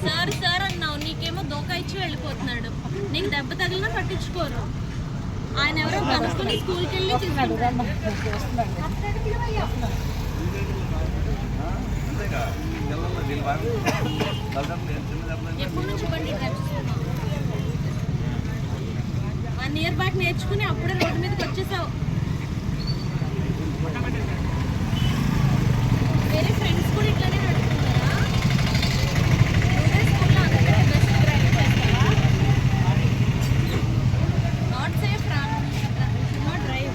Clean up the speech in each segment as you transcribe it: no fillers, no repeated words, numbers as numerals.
Sir sir అన్నావు, నీకేమో దోకా ఇచ్చి వెళ్ళిపోతున్నాడు. నీకు దెబ్బ తగిలినా పట్టించుకోరు. ఆయన ఎవరో కనుక్కొని స్కూల్కి వెళ్ళి తీసుకుంటారు. ఎప్పటి నుంచి బండి డ్రైవ్ చేస్తున్నావు? 1 year బ్యాక్ నేర్చుకుని అప్పుడే రోడ్డు మీదకి వచ్చేసావు. వేరే ఫ్రెండ్స్ కూడా ఇట్లానే నడుపుతున్నారా? స్కూల్లో అందరికీ బెస్ట్ డ్రైవ్ చేస్తావా? నాట్ సేఫ్ రా, నాట్ డ్రైవ్.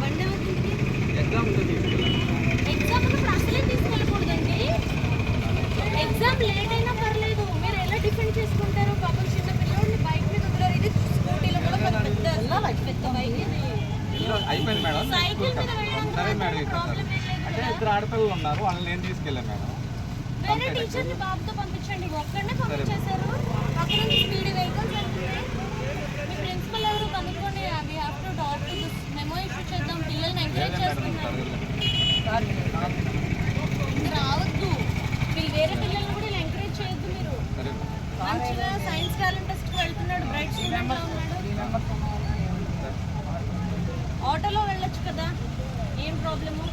బండి అవుతుంది. ఎగ్జామ్ ఉన్నప్పుడు అసలే తీసుకెళ్ళకూడదండి. ఎగ్జామ్ లేట్ అయినా పర్లేదు, మీరు ఎలా డిఫెండ్ చేసుకుంటారు? పాపం చిన్న పిల్లల్ని బైక్ మీద ఉంటారు. ఇది స్కూటీలో కూడా పెద్ద బైక్, సైకిల్ మీద వెళ్ళడం ప్రాబ్లం ఏం లేదు. అంటే 2 ఆడపిల్లలు ఉన్నారు, వాళ్ళని నేను తీసుకెళ్ళాను మేడం. వేరే టీచర్ని బాబుతో పంపించండి. ఒక్కడనే పంపించేశారు. అక్కడ నుంచి స్పీడ్ వెహికల్స్ వెళ్తున్నాయి. మీ ప్రిన్సిపల్ ఎవరు కనుక్కొని అవి have to talk to this memo issue చేద్దాం. పిల్లల్ని ఎంకరేజ్ చేస్తున్నారు. రావద్దు, మీరు వేరే పిల్లల్ని కూడా ఇలా ఎంకరేజ్ చేయొద్దు. మీరు మంచిగా సైన్స్ టాలెంట్ టెస్ట్కి వెళ్తున్నాడు, బ్రైట్ స్టూడెంట్లా ఉన్నాడు. ఆటోలో వెళ్ళొచ్చు కదా, ఏం ప్రాబ్లము?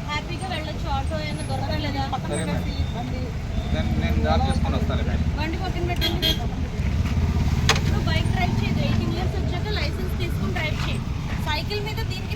హ్యాపీగా వెళ్ళొచ్చు. ఆటో ఏమైనా దొరకలేదా? బండి పక్కన పెట్టండి. ఇప్పుడు బైక్ డ్రైవ్ చేయదు. 18 years వచ్చాక లైసెన్స్ తీసుకుని డ్రైవ్ చేయండి. సైకిల్ మీద దీనికి